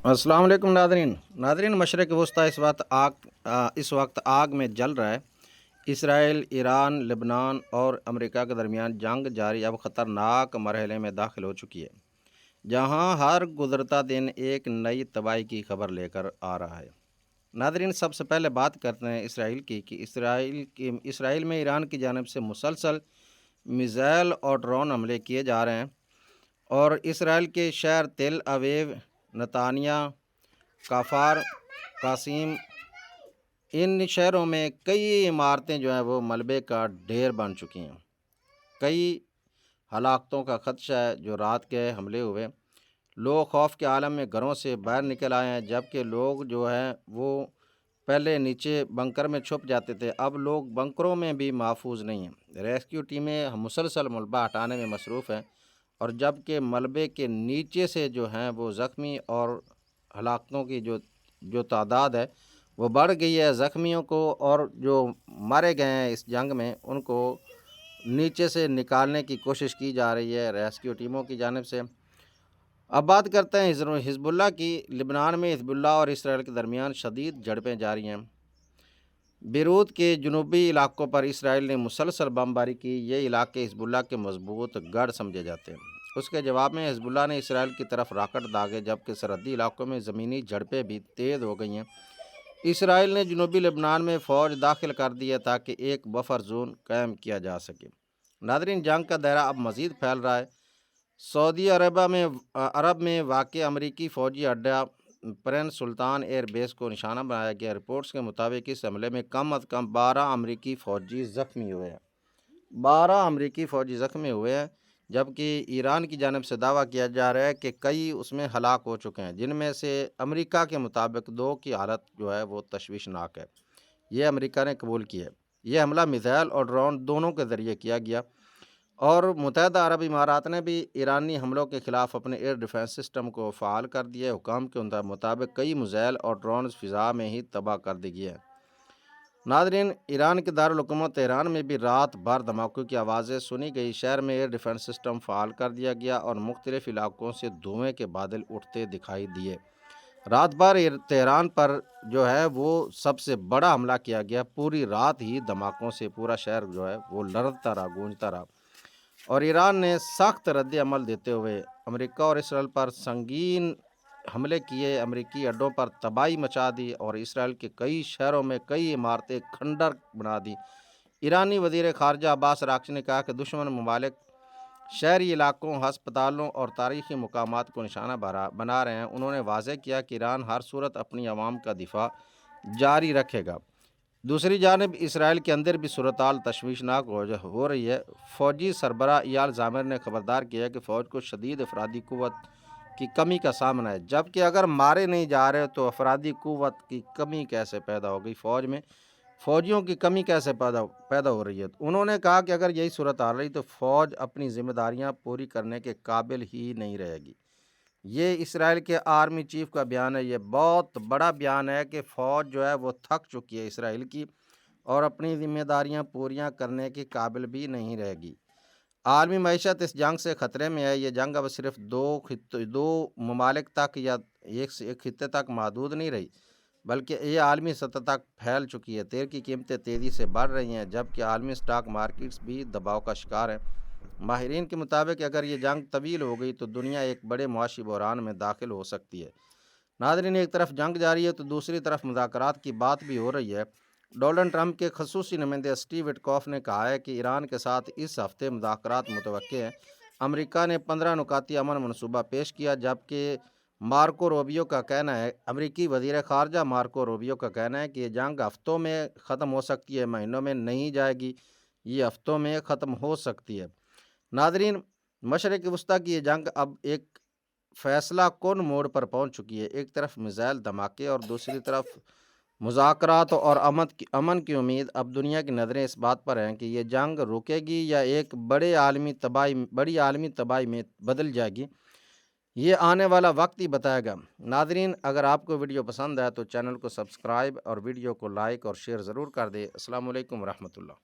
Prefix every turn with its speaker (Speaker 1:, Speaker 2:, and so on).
Speaker 1: السلام علیکم ناظرین مشرق وسطی اس وقت آگ میں جل رہا ہے۔ اسرائیل، ایران، لبنان اور امریکہ کے درمیان جنگ جاری اب خطرناک مرحلے میں داخل ہو چکی ہے، جہاں ہر گزرتا دن ایک نئی تباہی کی خبر لے کر آ رہا ہے۔ ناظرین، سب سے پہلے بات کرتے ہیں اسرائیل کی کہ اسرائیل میں ایران کی جانب سے مسلسل میزائل اور ڈرون حملے کیے جا رہے ہیں، اور اسرائیل کے شہر تل اویو، نتانیہ، کفار، قاسم، ان شہروں میں کئی عمارتیں جو ہیں وہ ملبے کا ڈھیر بن چکی ہیں۔ کئی ہلاکتوں کا خدشہ ہے۔ جو رات کے حملے ہوئے، لوگ خوف کے عالم میں گھروں سے باہر نکل آئے ہیں، جبکہ لوگ جو ہیں وہ پہلے نیچے بنکر میں چھپ جاتے تھے، اب لوگ بنکروں میں بھی محفوظ نہیں ہیں۔ ریسکیو ٹیمیں مسلسل ملبہ ہٹانے میں مصروف ہیں، اور جبکہ ملبے کے نیچے سے جو ہیں وہ زخمی اور ہلاکتوں کی جو تعداد ہے وہ بڑھ گئی ہے۔ زخمیوں کو اور جو مارے گئے ہیں اس جنگ میں، ان کو نیچے سے نکالنے کی کوشش کی جا رہی ہے ریسکیو ٹیموں کی جانب سے۔ اب بات کرتے ہیں حزب اللہ کی۔ لبنان میں حزب اللہ اور اسرائیل کے درمیان شدید جھڑپیں جاری ہیں۔ بیروت کے جنوبی علاقوں پر اسرائیل نے مسلسل بمباری کی۔ یہ علاقے حزب اللہ کے مضبوط گڑھ سمجھے جاتے ہیں۔ اس کے جواب میں حزب اللہ نے اسرائیل کی طرف راکٹ داغے، جبکہ سرحدی علاقوں میں زمینی جھڑپیں بھی تیز ہو گئی ہیں۔ اسرائیل نے جنوبی لبنان میں فوج داخل کر دی ہے تاکہ ایک بفر زون قائم کیا جا سکے۔ ناظرین، جنگ کا دائرہ اب مزید پھیل رہا ہے۔ سعودی عرب میں واقع امریکی فوجی اڈہ پرنس سلطان ایئر بیس کو نشانہ بنایا گیا۔ رپورٹس کے مطابق اس حملے میں کم از کم 12 امریکی فوجی زخمی ہوئے ہیں۔ 12 امریکی فوجی زخمی ہوئے ہیں، جبکہ ایران کی جانب سے دعویٰ کیا جا رہا ہے کہ کئی اس میں ہلاک ہو چکے ہیں، جن میں سے امریکہ کے مطابق 2 کی حالت جو ہے وہ تشویشناک ہے۔ یہ امریکہ نے قبول کی ہے۔ یہ حملہ میزائل اور ڈرون دونوں کے ذریعے کیا گیا، اور متحدہ عرب امارات نے بھی ایرانی حملوں کے خلاف اپنے ایئر ڈیفنس سسٹم کو فعال کر دیا ہے۔ حکام کے مطابق کئی میزائل اور ڈرونز فضا میں ہی تباہ کر دی گئے ہیں۔ ناظرین، ایران کے دارالحکومت تہران میں بھی رات بھر دھماکوں کی آوازیں سنی گئی۔ شہر میں ایئر ڈیفنس سسٹم فعال کر دیا گیا اور مختلف علاقوں سے دھوئیں کے بادل اٹھتے دکھائی دیے۔ رات بھر تہران پر جو ہے وہ سب سے بڑا حملہ کیا گیا۔ پوری رات ہی دھماکوں سے پورا شہر جو ہے وہ لرزتا رہا، گونجتا رہا، اور ایران نے سخت رد عمل دیتے ہوئے امریکہ اور اسرائیل پر سنگین حملے کیے، امریکی اڈوں پر تباہی مچا دی، اور اسرائیل کے کئی شہروں میں کئی عمارتیں کھنڈر بنا دی۔ ایرانی وزیر خارجہ عباس اراغچی نے کہا کہ دشمن ممالک شہری علاقوں، ہسپتالوں اور تاریخی مقامات کو نشانہ بنا رہے ہیں۔ انہوں نے واضح کیا کہ ایران ہر صورت اپنی عوام کا دفاع جاری رکھے گا۔ دوسری جانب اسرائیل کے اندر بھی صورتحال تشویشناک ہو رہی ہے۔ فوجی سربراہ ایال زامر نے خبردار کیا کہ فوج کو شدید افرادی قوت کی کمی کا سامنا ہے، جبکہ اگر مارے نہیں جا رہے تو افرادی قوت کی کمی کیسے پیدا ہوگی، فوج میں فوجیوں کی کمی کیسے پیدا ہو رہی ہے۔ انہوں نے کہا کہ اگر یہی صورتحال رہی تو فوج اپنی ذمہ داریاں پوری کرنے کے قابل ہی نہیں رہے گی۔ یہ اسرائیل کے آرمی چیف کا بیان ہے۔ یہ بہت بڑا بیان ہے کہ فوج جو ہے وہ تھک چکی ہے اسرائیل کی، اور اپنی ذمہ داریاں پوریاں کرنے کے قابل بھی نہیں رہے گی۔ عالمی معیشت اس جنگ سے خطرے میں ہے۔ یہ جنگ اب صرف دو ممالک تک یا ایک خطے تک محدود نہیں رہی، بلکہ یہ عالمی سطح تک پھیل چکی ہے۔ تیل کی قیمتیں تیزی سے بڑھ رہی ہیں، جبکہ عالمی سٹاک مارکیٹس بھی دباؤ کا شکار ہیں۔ ماہرین کے مطابق اگر یہ جنگ طویل ہو گئی تو دنیا ایک بڑے معاشی بحران میں داخل ہو سکتی ہے۔ ناظرین، ایک طرف جنگ جاری ہے تو دوسری طرف مذاکرات کی بات بھی ہو رہی ہے۔ ڈونلڈ ٹرمپ کے خصوصی نمائندے اسٹیو وٹکوف نے کہا ہے کہ ایران کے ساتھ اس ہفتے مذاکرات متوقع ہیں۔ امریکہ نے 15 نکاتی امن منصوبہ پیش کیا، جبکہ مارکو روبیو کا کہنا ہے، امریکی وزیر خارجہ مارکو روبیو کا کہنا ہے کہ یہ جنگ ہفتوں میں ختم ہو سکتی ہے، مہینوں میں نہیں جائے گی، یہ ہفتوں میں ختم ہو سکتی ہے۔ ناظرین، مشرق وسطیٰ کی یہ جنگ اب ایک فیصلہ کن موڑ پر پہنچ چکی ہے۔ ایک طرف میزائل دھماکے اور دوسری طرف مذاکرات اور امن کی امید۔ اب دنیا کی نظریں اس بات پر ہیں کہ یہ جنگ رکے گی یا ایک بڑی عالمی تباہی میں بدل جائے گی۔ یہ آنے والا وقت ہی بتائے گا۔ ناظرین، اگر آپ کو ویڈیو پسند ہے تو چینل کو سبسکرائب اور ویڈیو کو لائک اور شیئر ضرور کر دیں۔ السلام علیکم ورحمۃ اللہ۔